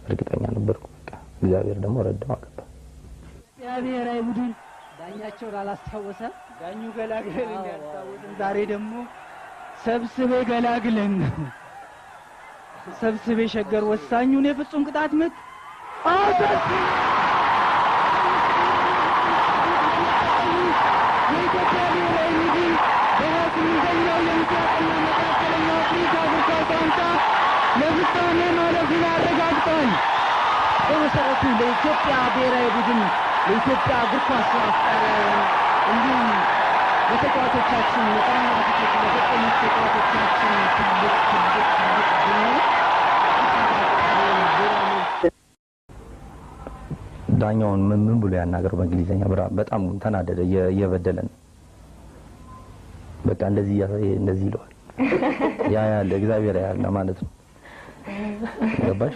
እርግጠኛ ነበርኩ በቃ እግዚአብሔር ደግሞ ረዳው አገባ እግዚአብሔር አይቡድን ዳኛቸው ላላስታወሰ ዳኙ ገላግለን እንዲያስታውስን ዛሬ ደግሞ ሰብስቤ ገላግለን ሰብስቤ ሸገር ወሳኙን የፍጹም ቅጣት ምት አውጣት የኢትዮጵያ ብሔራዊ ቡድን በ28ኛው የኢትዮጵያ መካከለኛው አፍሪካ እግር ኳስ ዋንጫ ለፍጻሜ ማለፉን አረጋግጧል። በመሰረቱ ለኢትዮጵያ ብሔራዊ ቡድን ለኢትዮጵያ እግር ኳስ አፍቃሪያን እንዲሁም ለተጫዋቾቻችን የጣና ፊት ለተጠኙ ተጫዋቾቻችን ትልቅ ዳኛውን ምን ብሎ ያናገር በእንግሊዘኛ በጣም ተናደደ እየበደለን በቃ እንደዚህ ይለዋል ያ እግዚአብሔር ያለ ማለት ነው ገባሽ